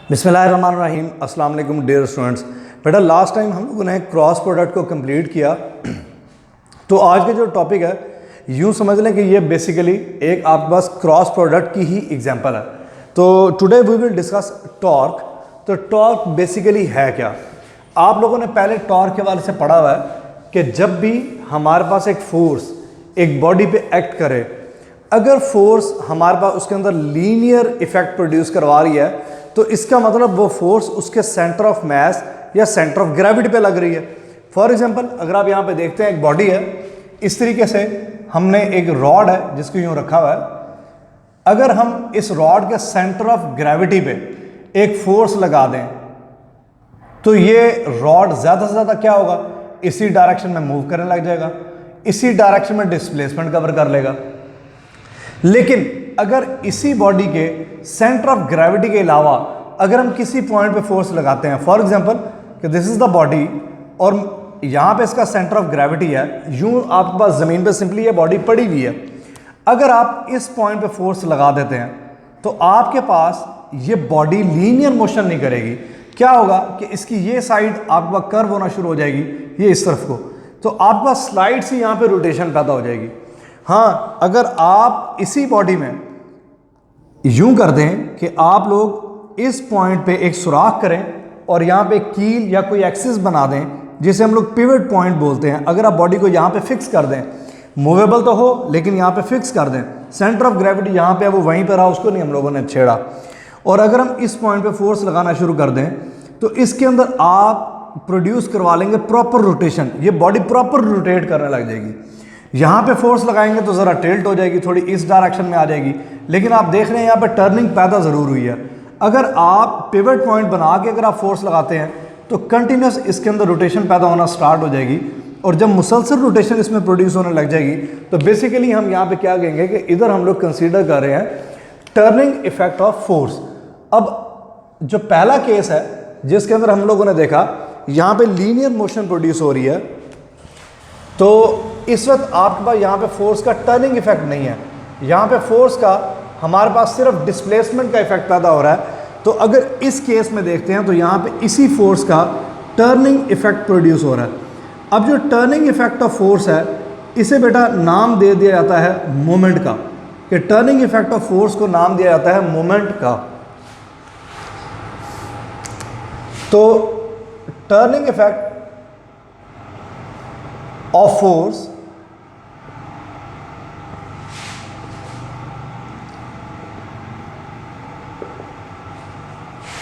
बिस्मिल्लाहिर्रहमानिर्रहीम। अस्सलाम वालेकुम डियर स्टूडेंट्स। बेटा लास्ट टाइम हम लोगों ने क्रॉस प्रोडक्ट को कंप्लीट किया, तो आज का जो टॉपिक है यूँ समझ लें कि ये बेसिकली एक आपके पास क्रॉस प्रोडक्ट की ही एग्जांपल है। तो today we will discuss torque. तो टॉर्क बेसिकली है क्या? आप लोगों ने पहले टॉर्क के हवाले से पढ़ा हुआ है कि जब भी हमारे पास एक फोर्स एक बॉडी पे एक्ट करे, अगर फोर्स हमारे पास उसके अंदर लीनियर इफेक्ट प्रोड्यूस करवा रही है तो इसका मतलब वो फोर्स उसके सेंटर ऑफ मास या सेंटर ऑफ ग्रेविटी पे लग रही है। फॉर एग्जांपल अगर आप यहाँ पे देखते हैं एक बॉडी है, इस तरीके से हमने एक रॉड है जिसको यूँ रखा हुआ है। अगर हम इस रॉड के सेंटर ऑफ ग्रेविटी पे एक फोर्स लगा दें तो ये रॉड ज़्यादा से ज़्यादा क्या होगा, इसी डायरेक्शन में मूव करने लग जाएगा, इसी डायरेक्शन में डिस्प्लेसमेंट कवर कर लेगा। लेकिन अगर इसी बॉडी के सेंटर ऑफ ग्रेविटी के अलावा अगर हम किसी पॉइंट पे फोर्स लगाते हैं, फॉर एग्जांपल कि दिस इज द बॉडी और यहाँ पे इसका सेंटर ऑफ ग्रेविटी है, यूं आपके पास ज़मीन पे सिंपली ये बॉडी पड़ी हुई है। अगर आप इस पॉइंट पे फोर्स लगा देते हैं तो आपके पास ये बॉडी लीनियर मोशन नहीं करेगी। क्या होगा कि इसकी ये साइड आपके पास कर्व होना शुरू हो जाएगी, ये इस तरफ को, तो आपके पास स्लाइड से यहाँ पे रोटेशन पैदा हो जाएगी। हाँ, अगर आप इसी बॉडी में यूं कर दें कि आप लोग इस पॉइंट पे एक सुराख करें और यहाँ पे कील या कोई एक्सिस बना दें जिसे हम लोग पिवट पॉइंट बोलते हैं। अगर आप बॉडी को यहाँ पे फिक्स कर दें, मूवेबल तो हो लेकिन यहाँ पे फिक्स कर दें, सेंटर ऑफ ग्रेविटी यहाँ पे है वो वहीं पर रहा, उसको नहीं हम लोगों ने छेड़ा, और अगर हम इस पॉइंट पे फोर्स लगाना शुरू कर दें तो इसके अंदर आप प्रोड्यूस करवा लेंगे प्रॉपर रोटेशन। ये बॉडी प्रॉपर रोटेट करने लग जाएगी। यहाँ पे फोर्स लगाएंगे तो ज़रा टिल्ट हो जाएगी, थोड़ी इस डायरेक्शन में आ जाएगी, लेकिन आप देख रहे हैं यहाँ पे टर्निंग पैदा ज़रूर हुई है। अगर आप पिवट पॉइंट बना के अगर आप फोर्स लगाते हैं तो कंटिन्यूस इसके अंदर रोटेशन पैदा होना स्टार्ट हो जाएगी, और जब मुसलसल रोटेशन इसमें प्रोड्यूस होने लग जाएगी तो बेसिकली हम यहाँ पे क्या कहेंगे कि इधर हम लोग कंसीडर कर रहे हैं टर्निंग इफेक्ट ऑफ फोर्स। अब जो पहला केस है जिसके अंदर हम लोगों ने देखा यहाँ पे लीनियर मोशन प्रोड्यूस हो रही है, तो इस वक्त आपके पास यहाँ पे फोर्स का टर्निंग इफेक्ट नहीं है, यहाँ पे फोर्स का हमारे पास सिर्फ डिस्प्लेसमेंट का इफेक्ट पैदा हो रहा है। तो अगर इस केस में देखते हैं तो यहाँ पे इसी फोर्स का टर्निंग इफेक्ट प्रोड्यूस हो रहा है। अब जो टर्निंग इफेक्ट ऑफ फोर्स है इसे बेटा नाम दे दिया जाता है मोमेंट का, कि टर्निंग इफेक्ट ऑफ फोर्स को नाम दिया जाता है मोमेंट का। तो turning effect of force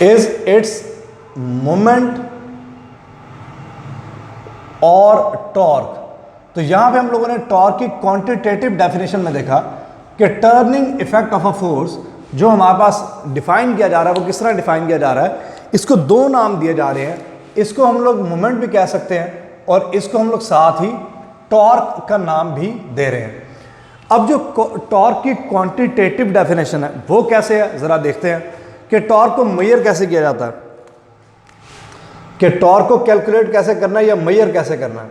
is its moment और टॉर्क। तो यहां पे हम लोगों ने टॉर्क की क्वांटिटेटिव डेफिनेशन में देखा कि turning effect of a force जो हमारे पास डिफाइन किया जा रहा है वो किस तरह डिफाइन किया जा रहा है। इसको दो नाम दिए जा रहे हैं, इसको हम लोग मोमेंट भी कह सकते हैं और इसको हम लोग साथ ही टॉर्क का नाम भी दे रहे हैं। अब जो टॉर्क की क्वांटिटेटिव डेफिनेशन है वो कैसे है जरा देखते हैं कि टॉर्क को मेजर कैसे किया जाता है, कि टॉर्क को कैलकुलेट कैसे करना है या मेजर कैसे करना है,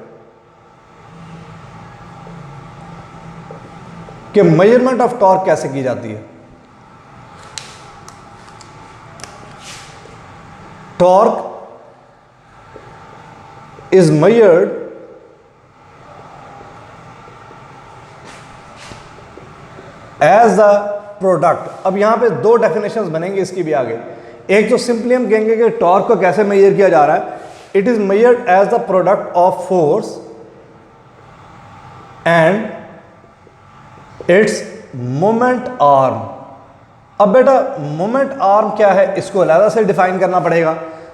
कि मेजरमेंट ऑफ टॉर्क कैसे की जाती है। Torque is measured as the product. अब यहां पे दो डेफिनेशंस बनेंगे इसकी भी आगे। एक तो सिंपली हम कहेंगे कि टॉर्क को कैसे मेजर किया जा रहा है, it is measured as the product of force and its moment arm. अब बेटा मोमेंट आर्म क्या है, इसको अलग से डिफाइन करना पड़ेगा।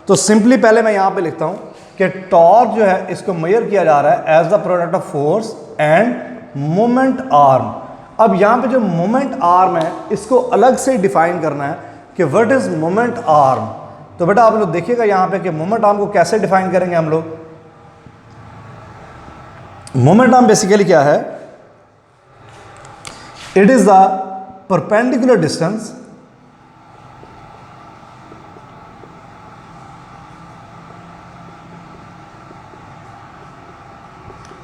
तो सिंपली पहले मैं यहां पे लिखता हूं कि टॉर्क जो है इसको मेजर किया जा रहा है as the product of force and moment arm. अब यहाँ पे जो मोमेंट आर्म है इसको अलग से डिफाइन करना है कि व्हाट इज मोमेंट आर्म। तो बेटा आप लोग देखिएगा यहाँ पे कि मोमेंट आर्म को कैसे डिफाइन करेंगे हम लोग। मोमेंट आर्म बेसिकली क्या है, it is the perpendicular distance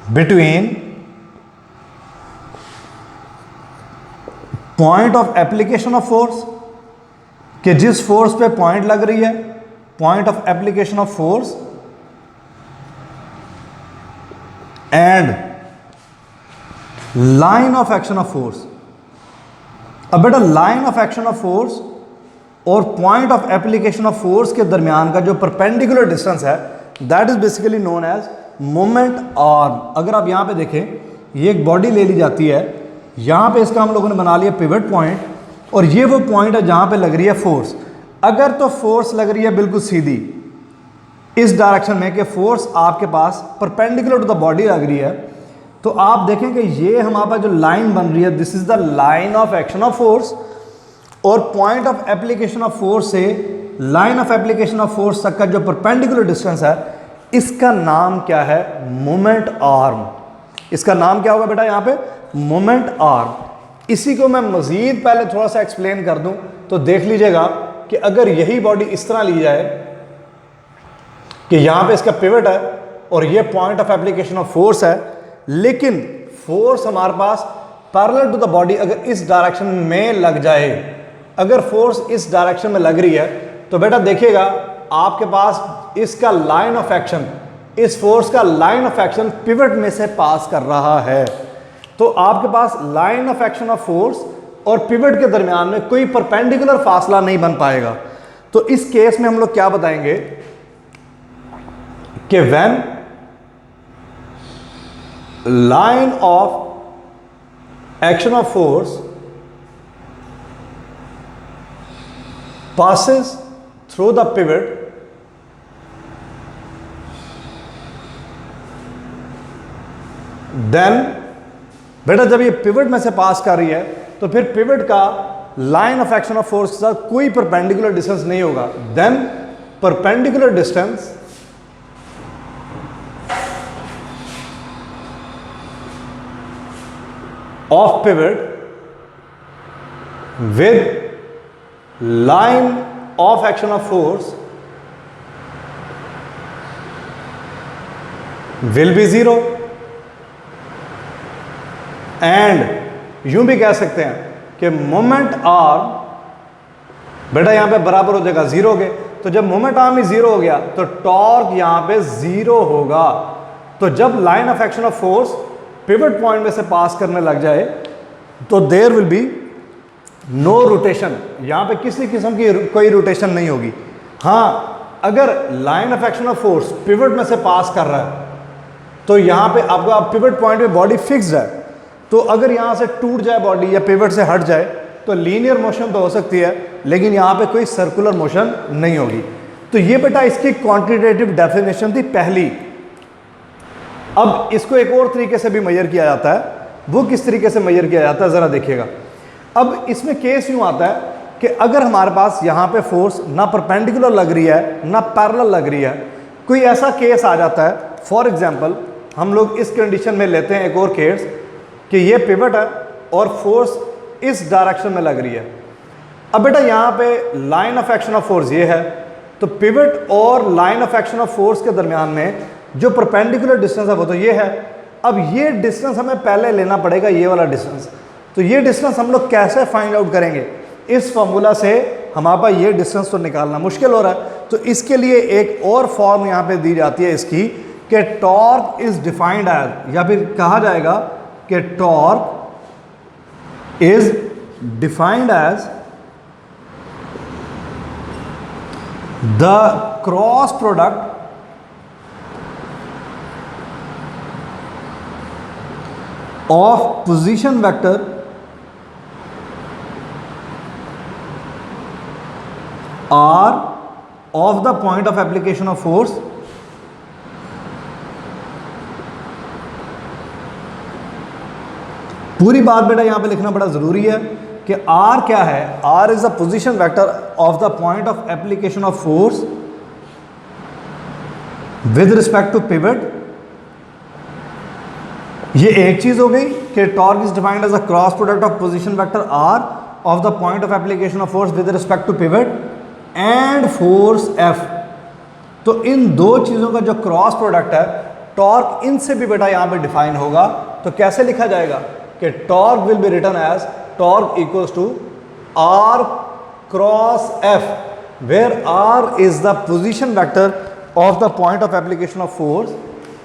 between point of application of force कि जिस फोर्स पे पॉइंट लग रही है, point of application of force, and line of action of force. अब बेटा line of action of force और point of application of force के दरमियान का जो परपेंडिकुलर डिस्टेंस है, that is basically known as moment arm. अगर आप यहां पे देखें, ये एक बॉडी ले ली जाती है, यहां पे इसका हम लोगों ने बना लिया पिवट पॉइंट, और ये वो पॉइंट है जहां पे लग रही है फोर्स। अगर तो फोर्स लग रही है बिल्कुल सीधी इस डायरेक्शन में कि फोर्स आपके पास परपेंडिकुलर टू द बॉडी लग रही है, तो आप देखें कि ये हमारे पास जो लाइन बन रही है, this is the line of action of force, और point of application of force से line of application of force तक का जो परपेंडिकुलर डिस्टेंस है, इसका नाम क्या है? Moment arm. इसका नाम क्या होगा बेटा यहाँ पे? Moment arm. इसी को मैं मजीद पहले थोड़ा सा एक्सप्लेन कर दूं तो देख लीजिएगा कि अगर यही बॉडी इस तरह ली जाए कि यहां पे इसका पिवट है और ये point of application of force है, लेकिन फोर्स हमारे पास पैरेलल टू द बॉडी अगर इस डायरेक्शन में लग जाए, अगर फोर्स इस डायरेक्शन में लग रही है, तो बेटा देखिएगा आपके पास इसका लाइन ऑफ एक्शन, इस फोर्स का लाइन ऑफ एक्शन पिवट में से पास कर रहा है। तो आपके पास line of action of force और पिवट के दरमियान में कोई परपेंडिकुलर फासला नहीं बन पाएगा। तो इस केस में हम लोग क्या बताएंगे कि when line of action of force passes through the pivot, then बेटा जब ये पिवट में से पास कर रही है तो फिर पिवट का line of action of force के साथ कोई परपेंडिकुलर डिस्टेंस नहीं होगा। Then perpendicular distance of pivot with line of action of force will be zero, and यूं भी कह सकते हैं कि मोमेंट आर्म बेटा यहां पे बराबर हो जाएगा जीरो के। तो जब मोमेंट आर्म ही जीरो हो गया तो टॉर्क यहां पे जीरो होगा। तो जब line of action of force pivot point में से पास करने लग जाए तो there will be no rotation, यहां पे किसी किस्म की कोई रोटेशन नहीं होगी। हाँ, अगर line of action of force pivot में से पास कर रहा है तो यहां पे आपका पिवट पॉइंट पे बॉडी फिक्स्ड है, तो अगर यहां से टूट जाए बॉडी या पिवट से हट जाए तो लीनियर मोशन तो हो सकती है, लेकिन यहां पे कोई सर्कुलर मोशन नहीं होगी। तो ये बेटा इसकी क्वांटिटेटिव डेफिनेशन थी पहली। अब इसको एक और तरीके से भी मेजर किया जाता है। वो किस तरीके से मेजर किया जाता है जरा देखिएगा। अब इसमें केस यूं आता है कि अगर हमारे पास यहाँ पे फोर्स ना परपेंडिकुलर लग रही है ना पैरेलल लग रही है, कोई ऐसा केस आ जाता है, फॉर एग्जांपल हम लोग इस कंडीशन में लेते हैं एक और केस कि ये पिवट है और फोर्स इस डायरेक्शन में लग रही है। अब बेटा यहाँ पे line of action of force ये है, तो पिवट और line of action of force के दरमियान में जो परपेंडिकुलर डिस्टेंस है वो तो ये है। अब ये डिस्टेंस हमें पहले लेना पड़ेगा, ये वाला डिस्टेंस। तो ये डिस्टेंस हम लोग कैसे फाइंड आउट करेंगे? इस फॉर्मूला से हमारे पास ये डिस्टेंस तो निकालना मुश्किल हो रहा है। तो इसके लिए एक और फॉर्म यहाँ पे दी जाती है इसकी कि टॉर्क इज डिफाइंड एज, या फिर कहा जाएगा कि torque is defined as the cross product of position vector R of the point of application of force पूरी बात बेटा यहां पे लिखना बड़ा जरूरी है कि R क्या है। R is the position vector of the point of application of force with respect to pivot. ये एक चीज हो गई कि torque is defined as a cross product of position vector R of the point of application of force with respect to pivot and force F। तो इन दो चीज़ों का जो क्रॉस प्रोडक्ट है, टॉर्क इनसे भी बेटा यहाँ पे डिफाइन होगा। तो कैसे लिखा जाएगा कि torque will be written as torque equals to R cross F where R is the position vector of the point of application of force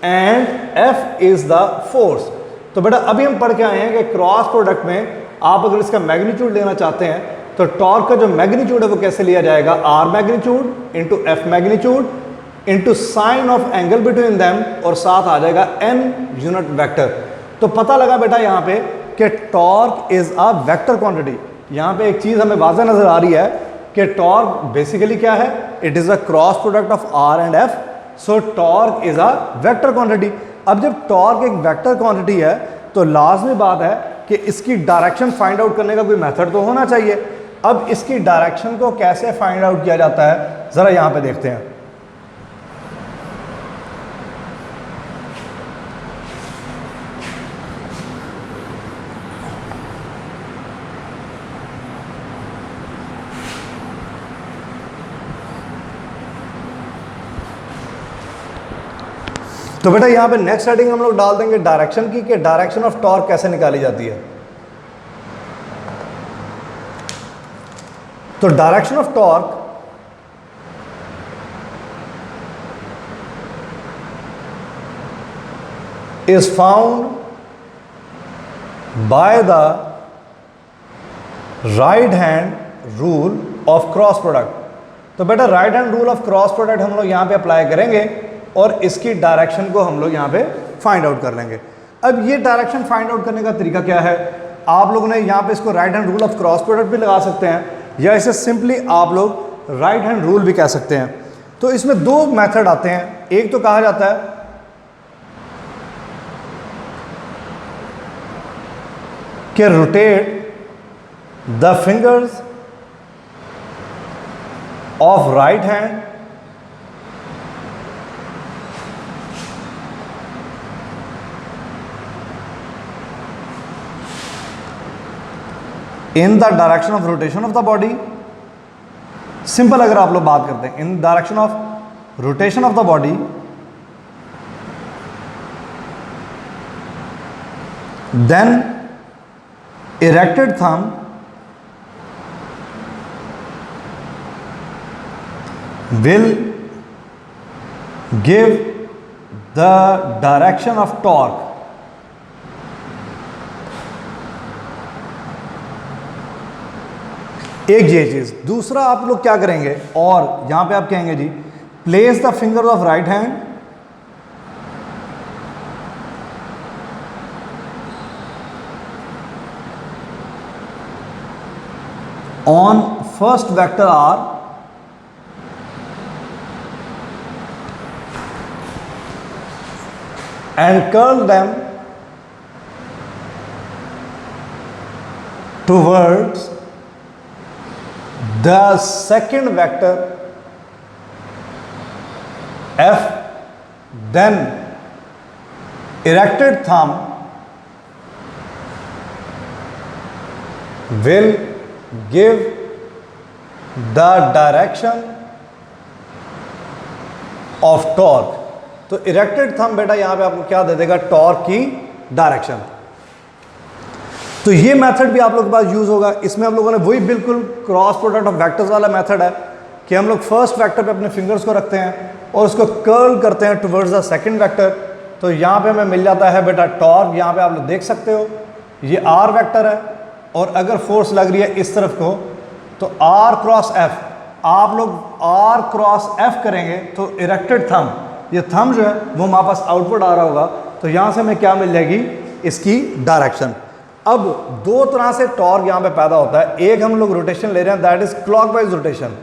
and F is the force. तो बेटा अभी हम पढ़ के आए हैं कि क्रॉस प्रोडक्ट में आप अगर इसका मैग्नीट्यूड लेना चाहते हैं तो टॉर्क का जो मैग्नीट्यूड है वो कैसे लिया जाएगा, R magnitude into F magnitude into sine of angle between them और साथ आ जाएगा एन यूनिट वेक्टर। तो पता लगा बेटा यहाँ पे कि torque is a vector quantity. यहाँ पे एक चीज़ हमें वाज़ह नजर आ रही है कि टॉर्क बेसिकली क्या है, it is a cross product of R and F, so torque is a vector quantity. अब जब टॉर्क एक वेक्टर क्वांटिटी है तो लाजमी बात है कि इसकी डायरेक्शन फाइंड आउट करने का कोई मेथड तो होना चाहिए। अब इसकी डायरेक्शन को कैसे फाइंड आउट किया जाता है ज़रा यहाँ पे देखते हैं। तो बेटा यहाँ पे नेक्स्ट हेडिंग हम लोग डाल देंगे डायरेक्शन की, कि डायरेक्शन ऑफ टॉर्क कैसे निकाली जाती है। तो direction of torque is found by the right hand rule of cross product. तो बेटा right hand rule of cross product हम लोग यहाँ पे अप्लाई करेंगे और इसकी डायरेक्शन को हम लोग यहाँ पे फाइंड आउट कर लेंगे। अब ये डायरेक्शन फाइंड आउट करने का तरीका क्या है, आप लोगों ने यहाँ पे इसको right hand rule of cross product भी लगा सकते हैं या इसे सिंपली आप लोग राइट हैंड रूल भी कह सकते हैं। तो इसमें दो मेथड आते हैं। एक तो कहा जाता है कि rotate the fingers of right hand in the direction of rotation of the body. Simple अगर आप लोग बात करते हैं in direction of rotation of the body, then erected thumb will give the direction of torque। एक ये चीज। दूसरा आप लोग क्या करेंगे, और यहां पे आप कहेंगे जी place the finger of right hand on first vector R and curl them towards the second vector F, then erected thumb will give the direction of torque। तो इरेक्टेड थंब बेटा यहां पे आपको क्या दे देगा, टॉर्क की डायरेक्शन। तो ये मेथड भी आप लोग के पास यूज होगा। इसमें हम लोगों ने वही बिल्कुल क्रॉस प्रोडक्ट ऑफ वेक्टर्स वाला मेथड है कि हम लोग फर्स्ट वेक्टर पे अपने फिंगर्स को रखते हैं और उसको कर्ल करते हैं टुवर्ड्स द सेकंड वेक्टर। तो यहाँ पे हमें मिल जाता है बेटा टॉर्क। यहाँ पे आप लोग देख सकते हो ये आर वेक्टर है और अगर फोर्स लग रही है इस तरफ को तो आर क्रॉस एफ, आप लोग आर क्रॉस एफ करेंगे तो इरेक्टेड थंब, ये थंब जो है वो हमारे पास आउटपुट आ रहा होगा। तो यहाँ से हमें क्या मिल जाएगी, इसकी डायरेक्शन। अब दो तरह से टॉर्क यहाँ पे पैदा होता है। एक हम लोग रोटेशन ले रहे हैं, दैट इज क्लॉकवाइज रोटेशन।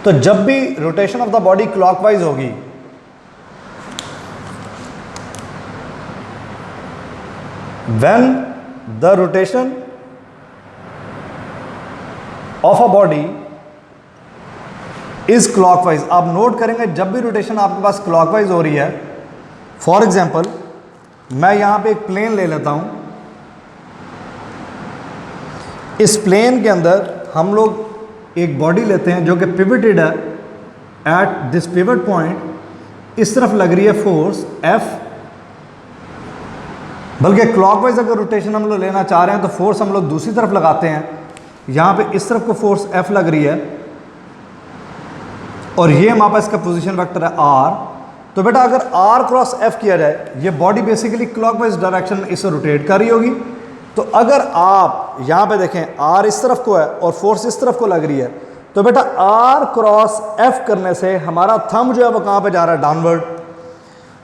तो जब भी rotation of the body clockwise होगी when the rotation of a body is clockwise, आप नोट करेंगे जब भी रोटेशन आपके पास क्लॉकवाइज हो रही है, फॉर एग्जाम्पल मैं यहां पे एक प्लेन ले लेता हूं। इस प्लेन के अंदर हम लोग एक बॉडी लेते हैं जो कि पिवटेड है एट दिस पिवट पॉइंट। इस तरफ लग रही है फोर्स F, बल्कि क्लॉकवाइज अगर रोटेशन हम लोग लेना चाह रहे हैं तो फोर्स हम लोग दूसरी तरफ लगाते हैं। यहाँ पे इस तरफ को फोर्स F लग रही है और ये हमारे पास इसका पोजीशन वेक्टर है R, तो बेटा अगर R क्रॉस F किया जाए, ये बॉडी बेसिकली क्लॉकवाइज डायरेक्शन में इसे रोटेट कर रही होगी। तो अगर आप यहाँ पे देखें R इस तरफ को है और फोर्स इस तरफ को लग रही है, तो बेटा R क्रॉस F करने से हमारा थंब जो है वो कहाँ पे जा रहा है, डाउनवर्ड।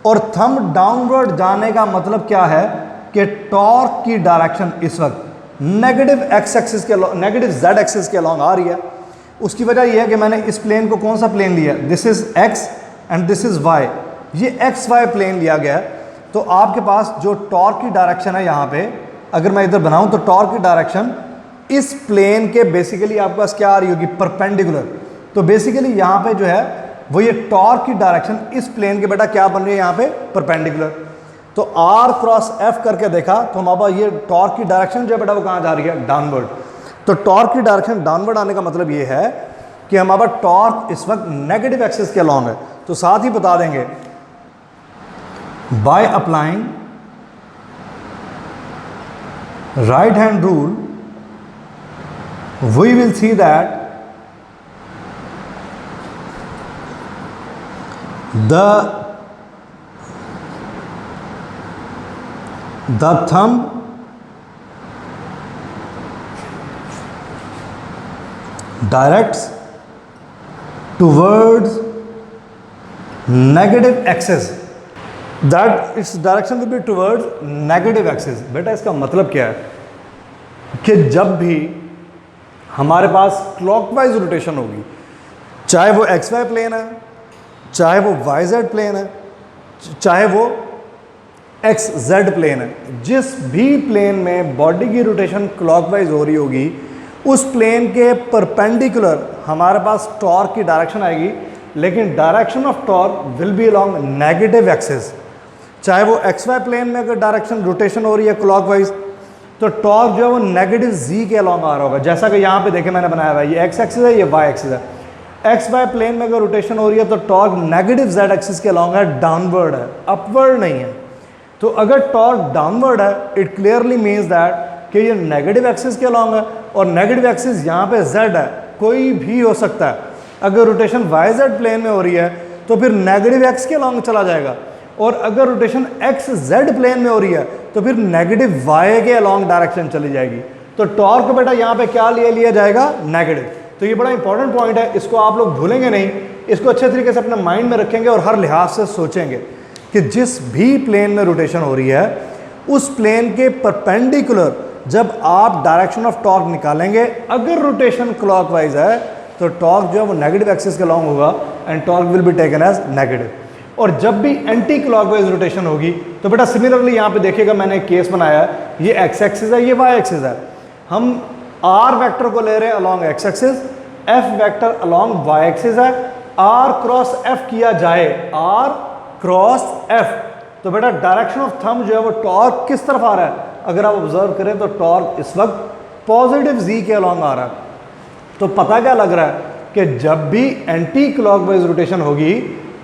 और थंब डाउनवर्ड जाने का मतलब क्या है कि टॉर्क की डायरेक्शन इस वक्त नेगेटिव एक्स एक्सिस के नेगेटिव जेड एक्सिस के अलॉन्ग आ रही है। उसकी वजह यह है कि मैंने इस प्लेन को कौन सा प्लेन लिया, this is X and this is Y, ये एक्स वाई प्लेन लिया गया है। तो आपके पास जो टॉर्क की डायरेक्शन है यहाँ पे, अगर मैं इधर बनाऊं तो टॉर्क की डायरेक्शन इस प्लेन के बेसिकली आपके पास क्या आ रही होगी, परपेंडिकुलर। तो बेसिकली यहाँ पे जो है वो ये टॉर्क की डायरेक्शन इस प्लेन के बेटा क्या बन रही है यहाँ पे, परपेंडिकुलर। तो R क्रॉस F करके देखा तो हमारे पास ये टॉर्क की डायरेक्शन जो है बेटा वो कहाँ जा रही है, डाउनवर्ड। तो टॉर्क की डायरेक्शन डाउनवर्ड आने का मतलब ये है कि हमारा टॉर्क इस वक्त नेगेटिव एक्सिस के अलॉन्ग है। तो साथ ही बता देंगे by applying right hand rule we will see that the thumb directs towards negative axis, that its direction will be towards negative axis। बेटा इसका मतलब क्या है कि जब भी हमारे पास क्लॉकवाइज रोटेशन होगी, चाहे वो एक्स वाई प्लेन है, चाहे वो वाई जेड प्लेन है, चाहे वो एक्स जेड प्लेन है, जिस भी प्लेन में बॉडी की रोटेशन क्लॉकवाइज हो रही होगी उस प्लेन के परपेंडिकुलर हमारे पास टॉर्क की डायरेक्शन आएगी, लेकिन direction of torque will B along negative axis. चाहे वो एक्स वाई प्लेन में अगर डायरेक्शन रोटेशन हो रही है क्लॉकवाइज, तो टॉर्क जो है वो नेगेटिव जी के अलॉन्ग आ रहा होगा। जैसा कि यहाँ पे देखे मैंने बनाया हुआ है, ये एक्स एक्सिस है, ये वाई एक्सिस है। एक्स वाई प्लेन में अगर रोटेशन हो रही है तो टॉर्क नेगेटिव जेड एक्सिस के अलॉन्ग है, डाउनवर्ड है, अपवर्ड नहीं है। तो अगर टॉर्क डाउनवर्ड है, इट क्लियरली मीन्स दैट कि ये नेगेटिव एक्सिस के अलॉन्ग है, और नेगेटिव एक्सिस यहाँ पे जेड है, कोई भी हो सकता है। अगर रोटेशन वाई जेड प्लेन में हो रही है तो फिर नेगेटिव एक्स के अलॉन्ग चला जाएगा, और अगर रोटेशन एक्स जेड प्लेन में हो रही है तो फिर नेगेटिव वाई के अलॉन्ग डायरेक्शन चली जाएगी। तो टॉर्क बेटा यहाँ पे क्या लिया जाएगा, नेगेटिव। तो ये बड़ा इंपॉर्टेंट पॉइंट है, इसको आप लोग भूलेंगे नहीं, इसको अच्छे तरीके से अपने माइंड में रखेंगे और हर लिहाज से सोचेंगे कि जिस भी प्लेन में रोटेशन हो रही है उस प्लेन के परपेंडिकुलर जब आप डायरेक्शन ऑफ टॉर्क निकालेंगे, अगर रोटेशन क्लॉकवाइज है तो टॉर्क जो है वो नेगेटिव एक्सिस के अलॉन्ग होगा and torque will be taken as negative. और जब भी एंटी क्लॉकवाइज रोटेशन होगी तो बेटा सिमिलरली यहाँ पे देखिएगा, मैंने एक केस बनाया है, ये एक्स एक्सिस है, ये वाई एक्सिस है। हम आर वेक्टर को ले रहे हैं along X axis, F vector along Y axis है। आर क्रॉस एफ किया जाए, आर क्रॉस एफ, तो बेटा डायरेक्शन ऑफ थंब जो है वो टॉर्क किस तरफ आ रहा है, अगर आप ऑब्जर्व करें तो टॉर्क इस वक्त पॉजिटिव जी के अलॉन्ग आ रहा है। तो पता क्या लग रहा है कि जब भी एंटी क्लॉकवाइज रोटेशन होगी,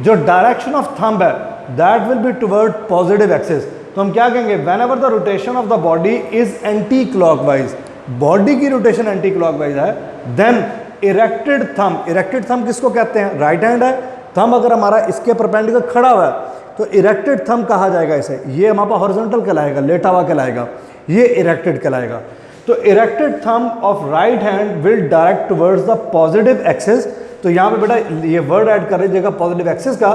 जो डायरेक्शन ऑफ थंब है that will be toward positive axis. तो हम क्या कहेंगे, whenever the rotation of the body is anticlockwise, body की रोटेशन एंटी क्लॉकवाइज है, then erected thumb, erected thumb किसको कहते हैं, राइट हैंड है, थंब अगर हमारा इसके परपेंडिकुलर खड़ा हुआ है तो इरेक्टेड थंब कहा जाएगा इसे, ये हमारा हॉरिजॉन्टल कहलाएगा, लेटा हुआ कहलाएगा, ये इरेक्टेड कहलाएगा। तो erected thumb of right hand will direct towards the positive axis. तो यहाँ पे बेटा ये वर्ड ऐड कर लीजिएगा पॉजिटिव एक्सिस का,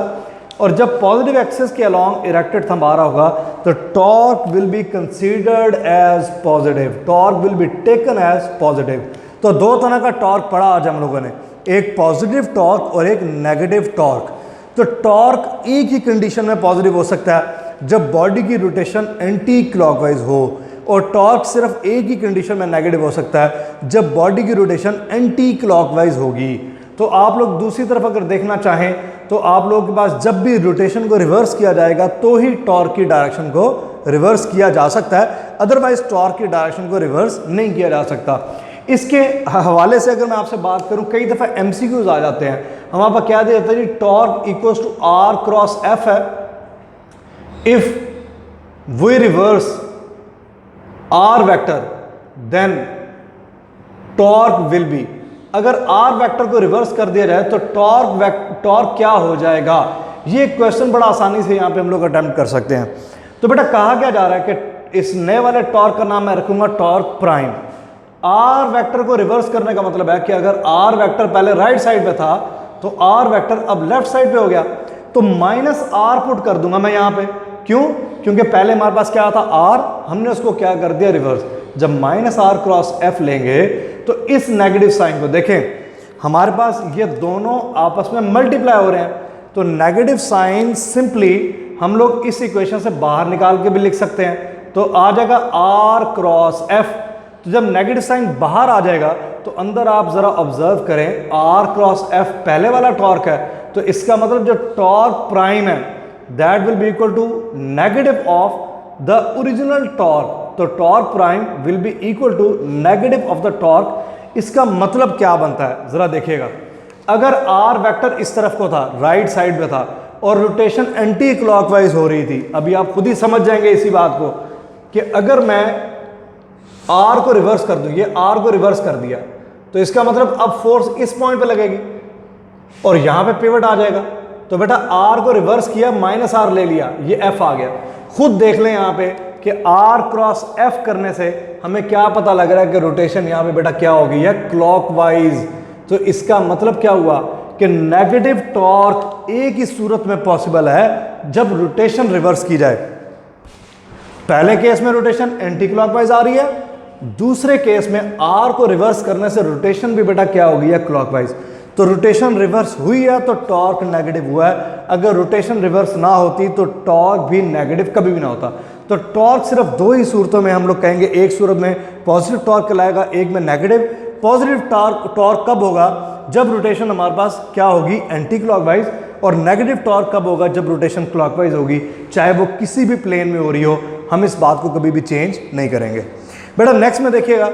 और जब पॉजिटिव एक्सिस के अलॉन्ग इरेक्टेड थंब आ रहा होगा तो torque will be considered as positive, torque will be taken as positive. तो दो तरह का टॉर्क पढ़ा आज हम लोगों ने, एक पॉजिटिव टॉर्क और एक नेगेटिव टॉर्क। तो टॉर्क एक ही कंडीशन में पॉजिटिव हो सकता है जब बॉडी की रोटेशन एंटी क्लॉकवाइज हो, और टॉर्क सिर्फ एक ही कंडीशन में नेगेटिव हो सकता है जब बॉडी की रोटेशन एंटी क्लॉकवाइज होगी। तो आप लोग दूसरी तरफ अगर देखना चाहें तो आप लोगों के पास जब भी रोटेशन को रिवर्स किया जाएगा तो ही टॉर्क की डायरेक्शन को रिवर्स किया जा सकता है, अदरवाइज टॉर्क की डायरेक्शन को रिवर्स नहीं किया जा सकता। इसके हवाले से अगर मैं आपसे बात करूं, कई दफ़ा एमसीक्यूज आ जाते हैं, हमारे पास क्या दिया जाता है जी, torque equals to R cross F है, if we reverse R vector then torque will be, अगर आर वेक्टर को रिवर्स कर दिया जाए तो टॉर्क क्या हो जाएगा। ये क्वेश्चन बड़ा आसानी से यहाँ पे हम लोग अटेम्प्ट कर सकते हैं। तो बेटा कहा क्या जा रहा है कि इस नए वाले टॉर्क का नाम मैं रखूंगा टॉर्क प्राइम। आर वेक्टर को रिवर्स करने का मतलब है कि अगर आर वेक्टर पहले राइट साइड पे था तो आर वेक्टर अब लेफ्ट साइड पे हो गया, तो माइनस आर पुट कर दूंगा मैं यहाँ पे। क्यों? क्योंकि पहले हमारे पास क्या था आर, हमने उसको क्या कर दिया रिवर्स। जब माइनस आर क्रॉस एफ लेंगे तो इस नेगेटिव साइन को देखें, हमारे पास ये दोनों आपस में मल्टीप्लाई हो रहे हैं, तो नेगेटिव साइन सिंपली हम लोग इस इक्वेशन से बाहर निकाल के भी लिख सकते हैं। तो आ जाएगा आर क्रॉस एफ। तो जब नेगेटिव साइन बाहर आ जाएगा तो अंदर आप जरा ऑब्जर्व करें, आर क्रॉस एफ पहले वाला टॉर्क है, तो इसका मतलब जो टॉर्क प्राइम है that will be equal to negative of the original torque. तो torque prime will be equal to negative of the torque. इसका मतलब क्या बनता है जरा देखिएगा, अगर आर वेक्टर इस तरफ को था, राइट साइड पे था और रोटेशन एंटी क्लॉकवाइज हो रही थी, अभी आप खुद ही समझ जाएंगे इसी बात को कि अगर मैं आर को रिवर्स कर दूं, ये आर को रिवर्स कर दिया तो इसका मतलब अब फोर्स इस पॉइंट पे लगेगी और यहां पे पिवट आ जाएगा। तो बेटा आर को रिवर्स किया, माइनस आर ले लिया, ये एफ आ गया। खुद देख लें यहां पे कि आर क्रॉस एफ करने से हमें क्या पता लग रहा है कि रोटेशन यहां पे बेटा क्या होगी, या क्लॉकवाइज। तो इसका मतलब क्या हुआ कि नेगेटिव टॉर्क एक ही सूरत में पॉसिबल है जब रोटेशन रिवर्स की जाए। पहले केस में रोटेशन एंटी क्लॉकवाइज आ रही है, दूसरे केस में आर को रिवर्स करने से रोटेशन भी बेटा क्या होगी, या क्लॉकवाइज। तो रोटेशन रिवर्स हुई है तो टॉर्क नेगेटिव हुआ है, अगर रोटेशन रिवर्स ना होती तो टॉर्क भी नेगेटिव कभी भी ना होता। तो टॉर्क सिर्फ दो ही सूरतों में हम लोग कहेंगे, एक सूरत में पॉजिटिव टॉर्क कहलाएगा, एक में नेगेटिव। पॉजिटिव टॉर्क कब होगा, जब रोटेशन हमारे पास क्या होगी, एंटी क्लॉकवाइज, और नेगेटिव टॉर्क कब होगा, जब रोटेशन क्लॉकवाइज होगी, चाहे वो किसी भी प्लेन में हो रही हो। हम इस बात को कभी भी चेंज नहीं करेंगे। बेटा नेक्स्ट में देखिएगा,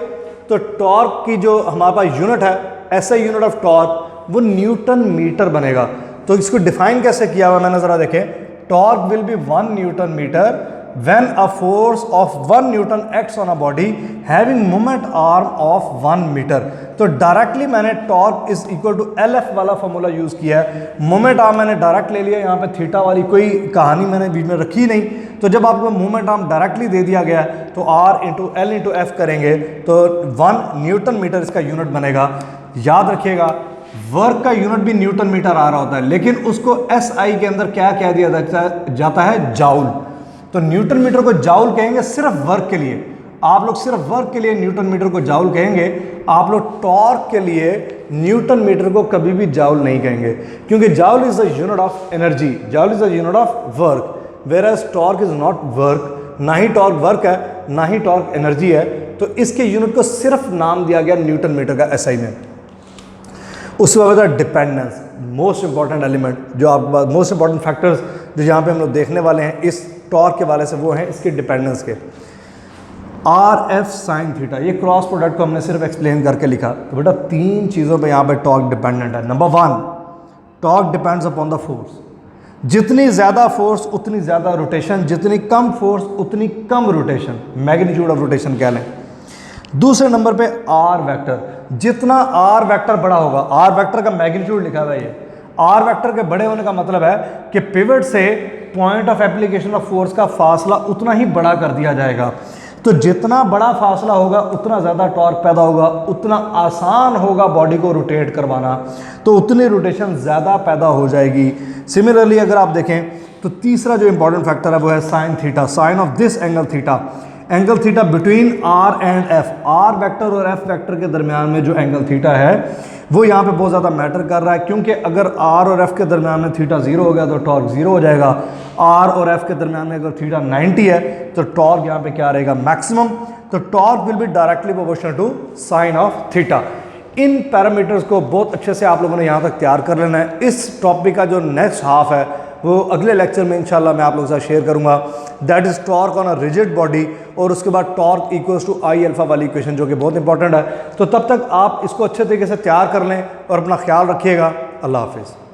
तो टॉर्क की जो हमारे पास यूनिट है, ऐसा यूनिट ऑफ टॉर्क वो न्यूटन मीटर बनेगा। तो इसको डिफाइन कैसे किया हुआ मैंने जरा देखें, torque will be 1 newton metre when a force of 1 Newton acts on a body having moment arm of 1 metre. तो डायरेक्टली मैंने torque is equal to LF वाला फॉर्मूला यूज किया है। मोमेंट आर्म मैंने डायरेक्ट ले लिया, यहाँ पे थीटा वाली कोई कहानी मैंने बीच में रखी नहीं। तो जब आपको मोमेंट आर्म डायरेक्टली दे दिया गया तो R into L into F करेंगे तो 1 न्यूटन मीटर इसका यूनिट बनेगा। याद रखिएगा वर्क का यूनिट भी न्यूटन मीटर आ रहा होता है, लेकिन उसको SI के अंदर क्या कह दिया जाता है, जाउल। तो न्यूटन मीटर को जाउल कहेंगे सिर्फ वर्क के लिए। आप लोग सिर्फ वर्क के लिए न्यूटन मीटर को जाउल कहेंगे, आप लोग टॉर्क के लिए न्यूटन मीटर को कभी भी जाउल नहीं कहेंगे, क्योंकि joule is the unit of energy, joule is the unit of work, whereas torque is not work. ना ही टॉर्क वर्क है, ना ही टॉर्क एनर्जी है। तो इसके यूनिट को सिर्फ नाम दिया गया न्यूटन मीटर का SI में। उसके बाद डिपेंडेंस, मोस्ट इंपॉर्टेंट एलिमेंट, जो आप मोस्ट इंपॉर्टेंट फैक्टर्स जो यहाँ पे हम लोग देखने वाले हैं इस टॉर्क के वाले से, वो हैं इसके डिपेंडेंस के। RF साइन थीटा, ये क्रॉस प्रोडक्ट को हमने सिर्फ एक्सप्लेन करके लिखा। तो बेटा 3 चीज़ों पे यहाँ पे टॉर्क डिपेंडेंट है। Number 1, torque depends upon the force. जितनी ज़्यादा फोर्स उतनी ज़्यादा रोटेशन, जितनी कम फोर्स उतनी कम रोटेशन, मैग्नीट्यूड ऑफ रोटेशन कह लें। दूसरे नंबर पे R वेक्टर, जितना R वेक्टर बड़ा होगा, R वेक्टर का मैग्नीट्यूड लिखा हुआ है ये, R वेक्टर के बड़े होने का मतलब है कि पिवट से point of application of force का फासला उतना ही बड़ा कर दिया जाएगा। तो जितना बड़ा फासला होगा उतना ज़्यादा टॉर्क पैदा होगा, उतना आसान होगा बॉडी को रोटेट करवाना, तो उतनी रोटेशन ज़्यादा पैदा हो जाएगी। सिमिलरली अगर आप देखें तो तीसरा जो इंपॉर्टेंट फैक्टर है वो है sine theta, sine of this angle theta, angle theta between R and F, R vector और F वेक्टर के दरमियान में जो एंगल थीटा है वो यहाँ पे बहुत ज़्यादा मैटर कर रहा है, क्योंकि अगर R और F के दरमियान में थीटा 0 हो गया तो टॉर्क 0 हो जाएगा। R और F के दरमियान में अगर थीटा 90 है तो टॉर्क यहाँ पे क्या रहेगा, मैक्सिमम। तो torque will be directly proportional to sine of theta. इन पैरामीटर्स को बहुत अच्छे से आप लोगों ने यहाँ तक तैयार कर लेना है। इस टॉपिक का जो नेक्स्ट हाफ है वो अगले लेक्चर में इंशाल्लाह मैं आप लोगों के साथ शेयर करूंगा, that is torque on a rigid body, और उसके बाद torque equals to I alpha वाली इक्वेशन, जो कि बहुत इंपॉर्टेंट है। तो तब तक आप इसको अच्छे तरीके से तैयार कर लें और अपना ख्याल रखिएगा। अल्लाह हाफिज़।